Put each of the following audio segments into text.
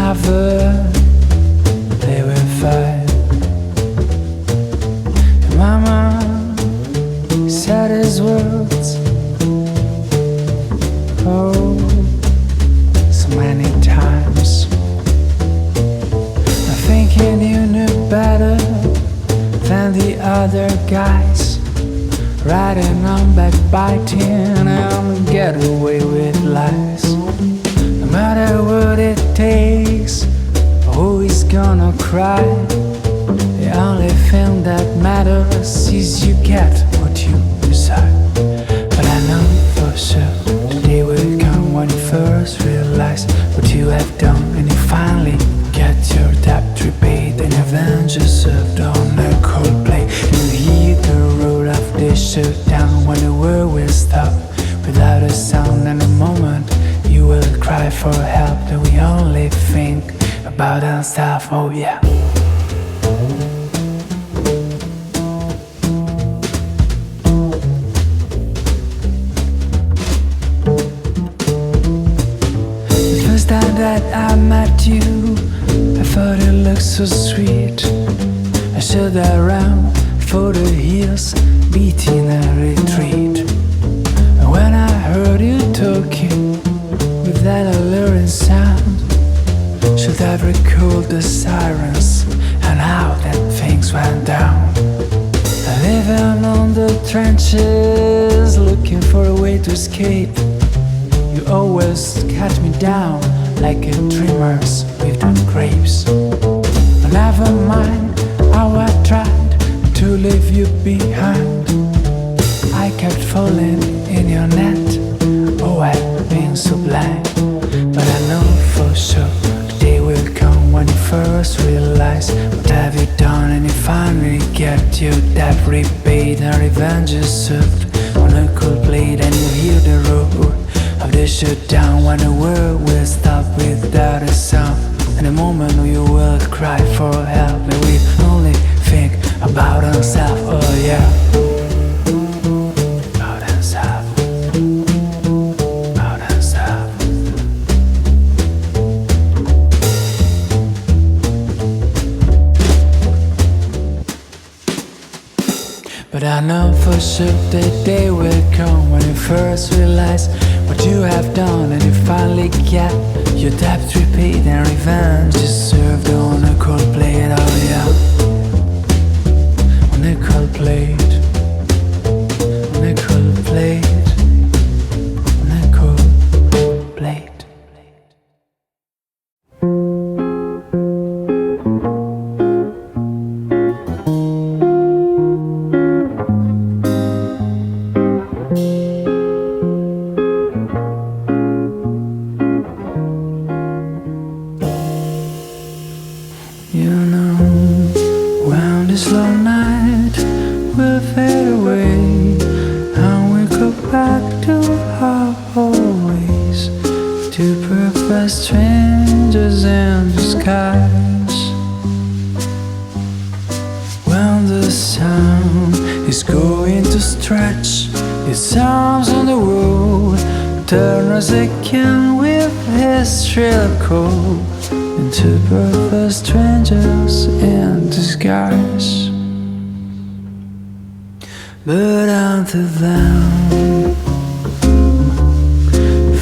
lover, they will fight. And Mama said his words, oh, so many times. I'm thinking you knew better than the other guys, riding on backbiting and get away with lies. No matter what it takes, who is gonna cry? The only thing that matters is you get what you decide. But I know for sure the day will come when you first realize what you have done, and you finally get your debt repaid and revenge is served on a cold plate. You hear the roar of the shutdown when the world will stop without a sound. And the moment you will cry for help, then we only think about ourselves, oh yeah. The first time that I met you, I thought it looked so sweet. I stood around for the hills, beating a retreat. And when I heard you talking with that alluring sound, should have recalled the sirens and how that things went down. Living on the trenches, looking for a way to escape. You always cut me down like a dreamer's with the grapes. But never mind how I tried to leave you behind. I kept falling in your net. Oh, I've been so blind. But I know for sure the day will come when you first realize what have you done, and you finally get your debt repaid and revenge is served on a cold plate. And you hear the roar of the shutdown when the world will stop without a sound. And the moment you will cry for help, and we only think about ourselves, oh yeah. About ourselves. About ourselves. But I know for sure that day will come when you first realize what you have done, and you finally get your debt repaid and revenge is served on a cold plate, oh yeah. On a cold plate. On a cold plate. On a cold plate. You know, when this long night will fade away and we go back to our old ways, two perfect strangers in disguise. When the sun is going to stretch its arms on the road, turn us again with his shrill call into perfect strangers in disguise. But until then,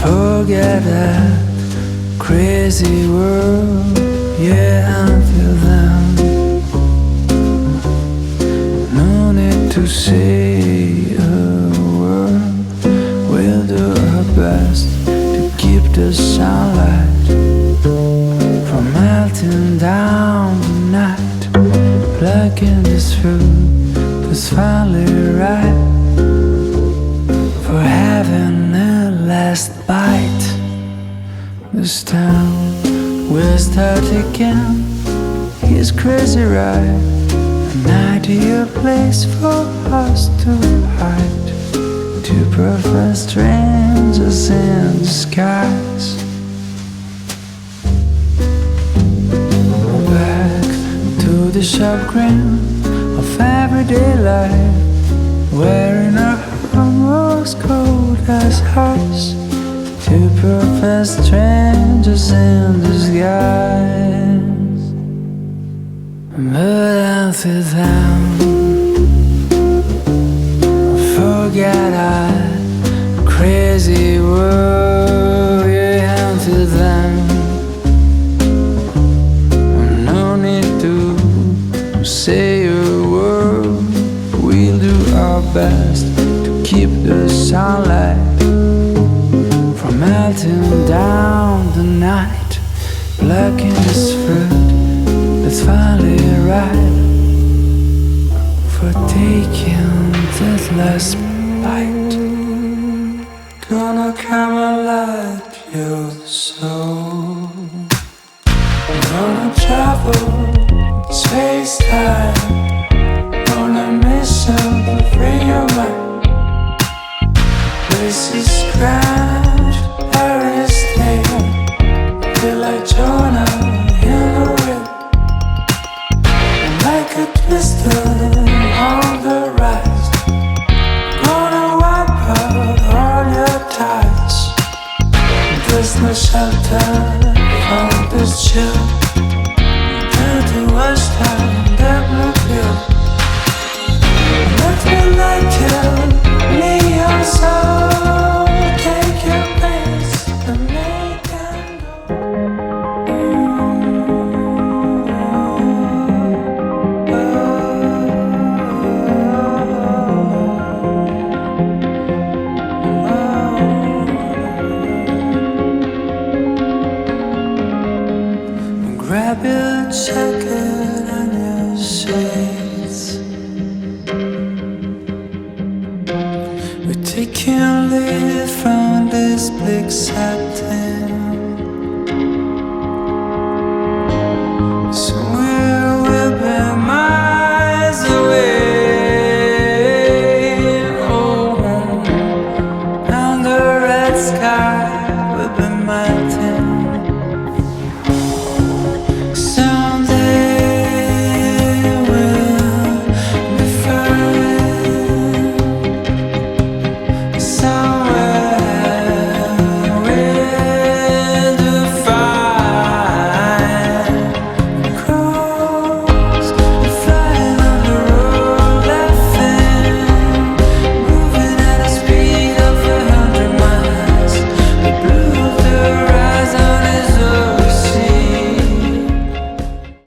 forget that crazy world. Yeah, until then, no need to say a word. We'll do our best to keep the sunlight from melting down the night, plugging this food that's finally ripe for having a last bite. This town will start again, his crazy ride, an ideal place for us to hide, two perfect strangers in disguise. The sharp grin of everyday life, wearing our armors cold as ice, two perfect strangers angels in disguise. But until then, forget our crazy world. Yeah, until then, no need to say a word. We'll do our best to keep the sunlight from melting down the night, blacking this fruit that's finally ripe for taking that last bite. Gonna come alive, your soul. Gonna travel space-time on a mission to free your mind. This is grand, Paris staying. Feel like Jonah in the wind, like a twister on the rise. Gonna wipe out all your ties. There's no shelter from this chill. Turn to wash down that blue pill. Let me light your neon soul. Take your place and make them go. Grab your jacket and your shades. We're taking lead from this bleak side.